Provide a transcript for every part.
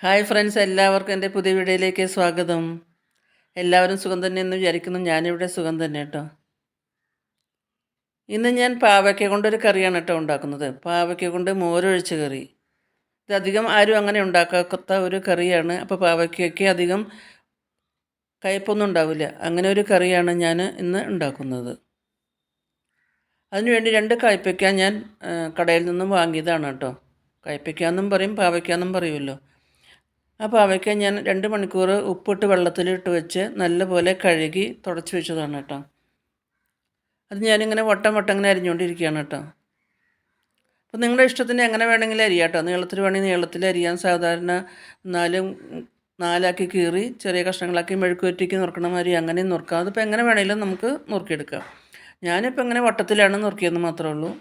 Hi friends, എല്ലാവർക്കും എൻ്റെ പുതിയ വീഡിയോയിലേക്ക് സ്വാഗതം. എല്ലാവരും സുഖം തന്നെയെന്ന് വിചാരിക്കുന്നു. ഞാനിവിടെ സുഖം തന്നെ കേട്ടോ. ഇന്ന് ഞാൻ പാവയ്ക്ക കൊണ്ടൊരു കറിയാണ് കേട്ടോ ഉണ്ടാക്കുന്നത്. പാവയ്ക്ക കൊണ്ട് മോരൊഴിച്ച കറി. ഇതധികം ആരും അങ്ങനെ ഉണ്ടാക്കാത്ത ഒരു കറിയാണ്. അപ്പോൾ പാവയ്ക്കയ്ക്ക് അധികം കയ്പ്പൊന്നും ഉണ്ടാവില്ല. അങ്ങനെ ഒരു കറിയാണ് ഞാൻ ഇന്ന് ഉണ്ടാക്കുന്നത്. അതിനുവേണ്ടി 2 കയ്പ്പയ്ക്ക ഞാൻ കടയിൽ നിന്നും വാങ്ങിയതാണ് കേട്ടോ. കയ്പ്പയ്ക്ക എന്നും പറയും, പാവയ്ക്ക എന്നും പറയുമല്ലോ. ആ പാവയ്ക്ക ഞാൻ 2 മണിക്കൂർ ഉപ്പിട്ട് വെള്ളത്തിലിട്ട് വെച്ച് നല്ലപോലെ കഴുകി തുടച്ച് വെച്ചതാണ് കേട്ടോ. അത് ഞാനിങ്ങനെ വട്ടം വട്ടം ഇങ്ങനെ അരിഞ്ഞുകൊണ്ടിരിക്കുകയാണ് കേട്ടോ. അപ്പോൾ നിങ്ങളുടെ ഇഷ്ടത്തിന് എങ്ങനെ വേണമെങ്കിലും അരിയാം കേട്ടോ. നീളത്തിൽ വേണമെങ്കിൽ നീളത്തിൽ അരിയാൻ. സാധാരണ നാലാക്കി കീറി ചെറിയ കഷ്ണങ്ങളാക്കി മെഴുക്കുവരട്ടിക്ക് നുറുക്കണ മാതിരി അങ്ങനെയും നുറുക്കാം. അതിപ്പോൾ എങ്ങനെ വേണമെങ്കിലും നമുക്ക് നുറുക്കിയെടുക്കാം. ഞാനിപ്പോൾ ഇങ്ങനെ വട്ടത്തിലാണ് നുറുക്കിയെന്ന് മാത്രമേ ഉള്ളൂ.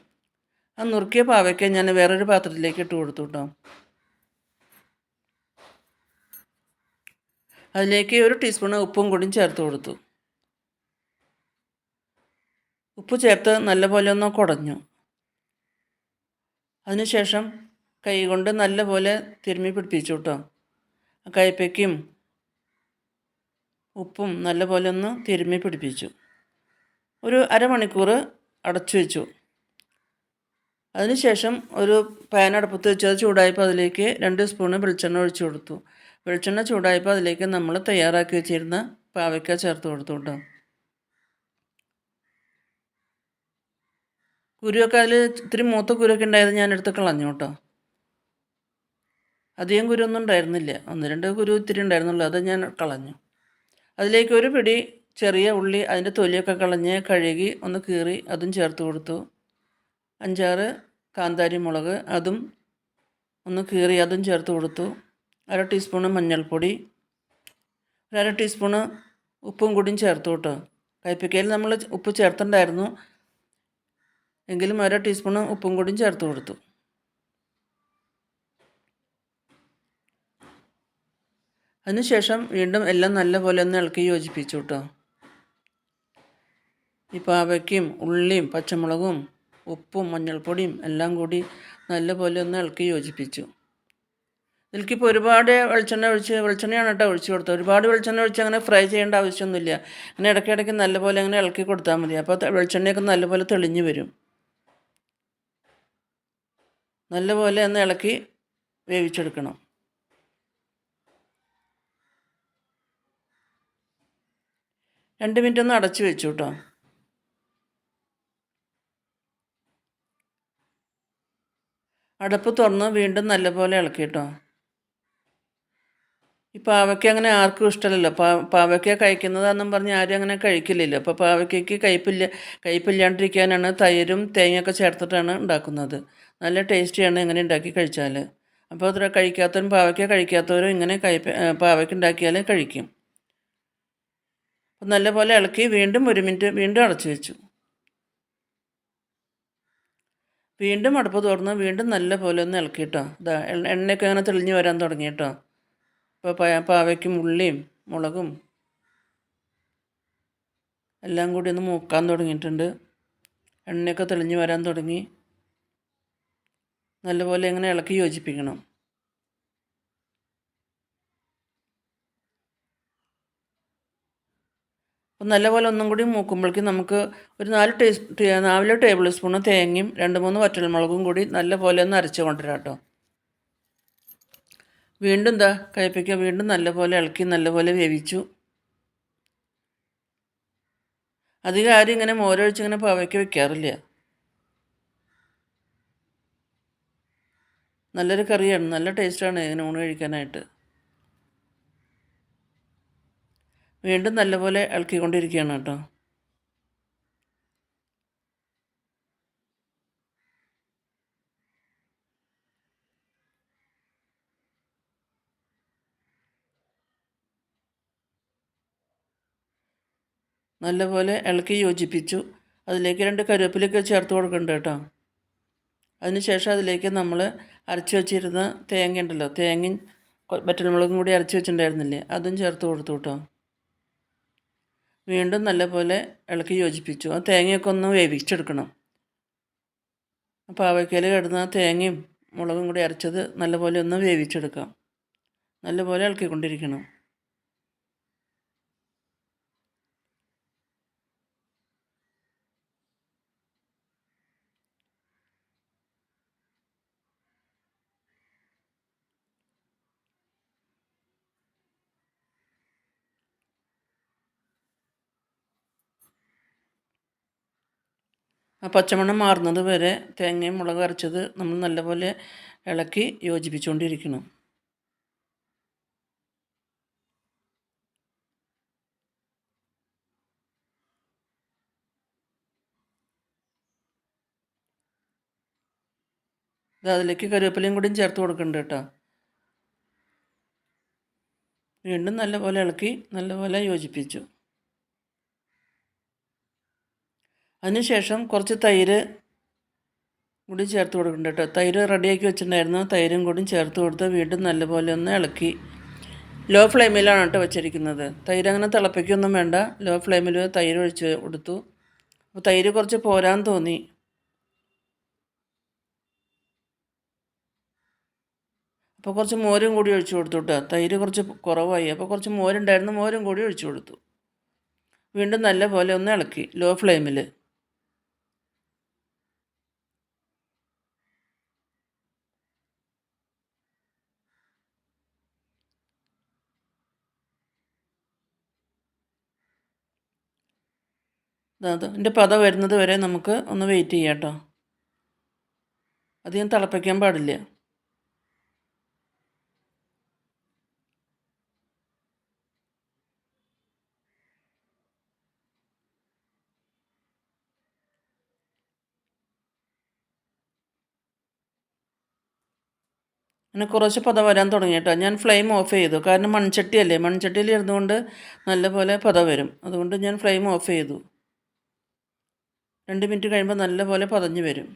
ആ നുറുക്കിയ പാവയ്ക്ക ഞാൻ വേറൊരു പാത്രത്തിലേക്ക് ഇട്ട് കൊടുത്തു കേട്ടോ. അതിലേക്ക് 1 ടീസ്പൂൺ ഉപ്പും കൂടി ചേർത്ത് കൊടുത്തു. ഉപ്പ് ചേർത്ത് നല്ലപോലെ ഒന്ന് കുടഞ്ഞു. അതിനുശേഷം കൈ കൊണ്ട് നല്ലപോലെ തിരുമ്മി പിടിപ്പിച്ചു കേട്ടോ. കയ്പ്പയ്ക്കും ഉപ്പും നല്ലപോലെ ഒന്ന് തിരുമ്മി പിടിപ്പിച്ചു. ഒരു അരമണിക്കൂർ അടച്ചു വെച്ചു. അതിനുശേഷം ഒരു പാൻ അടുപ്പത്ത് വെച്ച് അത് ചൂടായപ്പോൾ അതിലേക്ക് 2 സ്പൂൺ വെളിച്ചെണ്ണ ഒഴിച്ചു കൊടുത്തു. വെളിച്ചെണ്ണ ചൂടായപ്പോൾ അതിലേക്ക് നമ്മൾ തയ്യാറാക്കി വെച്ചിരുന്ന പാവയ്ക്ക ചേർത്ത് കൊടുത്തു കേട്ടോ. കുരുവൊക്കെ അതിൽ ഇത്തിരി മൂത്ത കുരുവൊക്കെ ഉണ്ടായത് ഞാൻ എടുത്ത് കളഞ്ഞു കേട്ടോ. അധികം കുരുവൊന്നും ഉണ്ടായിരുന്നില്ല. 1-2 കുരു ഇത്തിരി ഉണ്ടായിരുന്നുള്ളൂ, അത് ഞാൻ കളഞ്ഞു. അതിലേക്ക് ഒരു പിടി ചെറിയ ഉള്ളി, അതിൻ്റെ തൊലിയൊക്കെ കളഞ്ഞ് കഴുകി ഒന്ന് കീറി അതും ചേർത്ത് കൊടുത്തു. 5-6 കാന്താരി മുളക്, അതും ഒന്ന് കീറി അതും ചേർത്ത് കൊടുത്തു. 1/2 ടീസ്പൂണ് മഞ്ഞൾപ്പൊടി, 1/2 ടീസ്പൂണ് ഉപ്പും കൂടിയും ചേർത്തു കേട്ടോ. കയ്പ്പയ്ക്കയിൽ നമ്മൾ ഉപ്പ് ചേർത്തിട്ടുണ്ടായിരുന്നു, എങ്കിലും 1/2 ടീസ്പൂണ് ഉപ്പും കൂടിയും ചേർത്ത് കൊടുത്തു. അതിനുശേഷം വീണ്ടും എല്ലാം നല്ലപോലെ ഒന്ന് ഇളക്കി യോജിപ്പിച്ചു കേട്ടോ. ഈ പാവയ്ക്കും ഉള്ളിയും പച്ചമുളകും ഉപ്പും മഞ്ഞൾപ്പൊടിയും എല്ലാം കൂടി നല്ലപോലെ ഒന്ന് ഇളക്കി യോജിപ്പിച്ചു. ഇതിലേക്കിപ്പോൾ ഒരുപാട് വെളിച്ചെണ്ണയാണ് കേട്ടോ ഒഴിച്ച് കൊടുത്തത്. ഒരുപാട് വെളിച്ചെണ്ണ ഒഴിച്ച് അങ്ങനെ ഫ്രൈ ചെയ്യേണ്ട ആവശ്യമൊന്നുമില്ല. അങ്ങനെ ഇടയ്ക്കിടയ്ക്ക് നല്ലപോലെ അങ്ങനെ ഇളക്കി കൊടുത്താൽ മതി. അപ്പോൾ വെളിച്ചെണ്ണയൊക്കെ നല്ലപോലെ തെളിഞ്ഞ് വരും. നല്ലപോലെ ഒന്ന് ഇളക്കി വേവിച്ചെടുക്കണം. 2 മിനിറ്റ് ഒന്ന് അടച്ച് വെച്ചു കേട്ടോ. അടപ്പ് തുറന്ന് വീണ്ടും നല്ലപോലെ ഇളക്കി കേട്ടോ. ഈ പാവയ്ക്ക അങ്ങനെ ആർക്കും ഇഷ്ടമല്ലല്ലോ. പാവയ്ക്ക കഴിക്കുന്നതാണെന്നും പറഞ്ഞ് ആരും അങ്ങനെ കഴിക്കില്ലല്ലോ. അപ്പോൾ പാവയ്ക്കയ്ക്ക് കയ്പ്പില്ലാണ്ടിരിക്കാനാണ് തൈരും തേങ്ങയൊക്കെ ചേർത്തിട്ടാണ് ഉണ്ടാക്കുന്നത്. നല്ല ടേസ്റ്റിയാണ് ഇങ്ങനെ ഉണ്ടാക്കി കഴിച്ചാൽ. അപ്പോൾ അത്ര പാവയ്ക്ക കഴിക്കാത്തവരും ഇങ്ങനെ പാവയ്ക്ക ഉണ്ടാക്കിയാൽ കഴിക്കും. അപ്പോൾ നല്ലപോലെ ഇളക്കി വീണ്ടും 1 മിനിറ്റ് വീണ്ടും അടച്ചു വെച്ചു. വീണ്ടും അടുപ്പ് തുറന്ന് വീണ്ടും നല്ലപോലെ ഒന്ന് ഇളക്കി കേട്ടോ. എണ്ണയൊക്കെ അങ്ങനെ തെളിഞ്ഞ് വരാൻ തുടങ്ങി കേട്ടോ. ഇപ്പോൾ പാവയ്ക്കും ഉള്ളിയും മുളകും എല്ലാം കൂടി ഒന്ന് മൂക്കാൻ തുടങ്ങിയിട്ടുണ്ട്. എണ്ണയൊക്കെ തെളിഞ്ഞ് വരാൻ തുടങ്ങി. നല്ലപോലെ ഇങ്ങനെ ഇളക്കി യോജിപ്പിക്കണം. അപ്പോൾ നല്ലപോലെ ഒന്നും കൂടി മൂക്കുമ്പോഴേക്കും നമുക്ക് ഒരു 4 ടേബിൾ സ്പൂണ് തേങ്ങയും 2-3 വറ്റൽമുളകും കൂടി നല്ലപോലെ ഒന്ന് അരച്ച് കൊണ്ടുവരാം കേട്ടോ. വീണ്ടും കയ്പ്പയ്ക്ക വീണ്ടും നല്ലപോലെ ഇളക്കി നല്ലപോലെ വേവിച്ചു. അധികം ആരും ഇങ്ങനെ മോരൊഴിച്ച് ഇങ്ങനെ പാവയ്ക്ക വെക്കാറില്ല. നല്ലൊരു കറിയാണ്, നല്ല ടേസ്റ്റാണ് ഇങ്ങനെ ഊണ് കഴിക്കാനായിട്ട്. വീണ്ടും നല്ലപോലെ ഇളക്കിക്കൊണ്ടിരിക്കുകയാണ് കേട്ടോ. നല്ലപോലെ ഇളക്കി യോജിപ്പിച്ചു. അതിലേക്ക് 2 കറിവേപ്പിലയൊക്കെ ചേർത്ത് കൊടുക്കുന്നുണ്ട് കേട്ടോ. അതിനുശേഷം അതിലേക്ക് നമ്മൾ അരച്ച് വെച്ചിരുന്ന തേങ്ങ ഉണ്ടല്ലോ, തേങ്ങയും വറ്റൽമുളകും കൂടി അരച്ച് വെച്ചിട്ടുണ്ടായിരുന്നില്ലേ, അതും ചേർത്ത് കൊടുത്തു കേട്ടോ. വീണ്ടും നല്ലപോലെ ഇളക്കി യോജിപ്പിച്ചു. ആ തേങ്ങയൊക്കെ ഒന്ന് വേവിച്ചെടുക്കണം. പാവയ്ക്കയിൽ കിടന്ന തേങ്ങയും മുളകും കൂടി അരച്ചത് നല്ലപോലെ ഒന്ന് വേവിച്ചെടുക്കാം. നല്ലപോലെ ഇളക്കിക്കൊണ്ടിരിക്കണം. ആ പച്ചമണം മാറുന്നത് വരെ തേങ്ങയും മുളക് അരച്ചത് നമ്മൾ നല്ലപോലെ ഇളക്കി യോജിപ്പിച്ചുകൊണ്ടിരിക്കണം. അതിലേക്ക് കറിവേപ്പിലയും കൂടിയും ചേർത്ത് കൊടുക്കുന്നുണ്ട് കേട്ടോ. വീണ്ടും നല്ലപോലെ ഇളക്കി നല്ലപോലെ യോജിപ്പിച്ചു. അതിനുശേഷം കുറച്ച് തൈര് കൂടി ചേർത്ത് കൊടുക്കുന്നുണ്ട് കേട്ടോ. തൈര് റെഡിയാക്കി വെച്ചിട്ടുണ്ടായിരുന്നു. തൈരും കൂടി ചേർത്ത് കൊടുത്ത് വീണ്ടും നല്ലപോലെ ഒന്ന് ഇളക്കി ലോ ഫ്ലെയിമിലാണ് കേട്ടോ വെച്ചിരിക്കുന്നത്. തൈര് അങ്ങനെ തിളപ്പിക്കൊന്നും വേണ്ട. ലോ ഫ്ലെയിമിൽ തൈര് ഒഴിച്ച് കൊടുത്തു. അപ്പോൾ തൈര് കുറച്ച് പോരാൻ തോന്നി. അപ്പോൾ കുറച്ച് മോരും കൂടി ഒഴിച്ചു കൊടുത്തു കേട്ടോ. തൈര് കുറച്ച് കുറവായി. അപ്പോൾ കുറച്ച് മോരുണ്ടായിരുന്നു, മോരും കൂടി ഒഴിച്ചു കൊടുത്തു. വീണ്ടും നല്ലപോലെ ഒന്ന് ഇളക്കി ലോ ഫ്ലെയിമിൽ. ഇതിൻ്റെ പത വരുന്നത് വരെ നമുക്ക് ഒന്ന് വെയിറ്റ് ചെയ്യാം കേട്ടോ. അധികം തിളപ്പിക്കാൻ പാടില്ല. അങ്ങനെ കുറച്ച് പത വരാൻ തുടങ്ങി കേട്ടോ. ഞാൻ ഫ്ലെയിം ഓഫ് ചെയ്തു. കാരണം മൺചട്ടിയല്ലേ, മൺചട്ടിയിൽ ഇരുന്നുകൊണ്ട് നല്ലപോലെ പത വരും. അതുകൊണ്ട് ഞാൻ ഫ്ലെയിം ഓഫ് ചെയ്തു. 2 മിനിറ്റ് കഴിയുമ്പോൾ നല്ലപോലെ പതഞ്ഞ് വരും.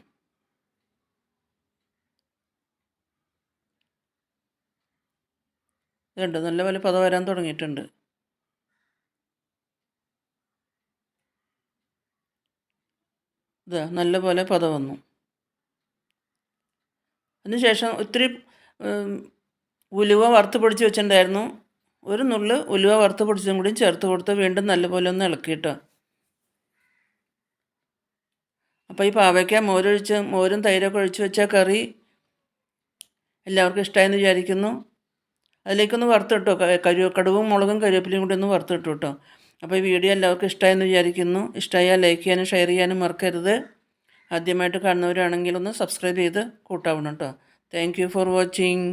ഇതുണ്ട്, നല്ലപോലെ പത വരാൻ തുടങ്ങിയിട്ടുണ്ട്. നല്ലപോലെ പത വന്നു. അതിനുശേഷം ഒത്തിരി ഉലുവ വറുത്ത് പൊടിച്ച് വെച്ചിട്ടുണ്ടായിരുന്നു. ഒരു നുള്ള് ഉലുവ വറുത്ത് പൊടിച്ചതും കൂടി ചേർത്ത് കൊടുത്ത് വീണ്ടും നല്ലപോലെ ഒന്ന് ഇളക്കിയിട്ടോ. അപ്പോൾ ഈ പാവയ്ക്ക മോരും തൈരൊക്കെ ഒഴിച്ച് വെച്ച കറി എല്ലാവർക്കും ഇഷ്ടമായെന്ന് വിചാരിക്കുന്നു. അതിലേക്കൊന്ന് വറുത്തിട്ടോ, കടുവും മുളകും കരിവേപ്പിലയും കൂടി ഒന്ന് വറുത്തിട്ടു കേട്ടോ. അപ്പോൾ ഈ വീഡിയോ എല്ലാവർക്കും ഇഷ്ടമായെന്ന് വിചാരിക്കുന്നു. ഇഷ്ടമായാൽ ലൈക്ക് ചെയ്യാനും ഷെയർ ചെയ്യാനും മറക്കരുത്. ആദ്യമായിട്ട് കാണുന്നവരാണെങ്കിൽ ഒന്ന് സബ്സ്ക്രൈബ് ചെയ്ത് കൂട്ടാവണം കേട്ടോ. Thank you for watching.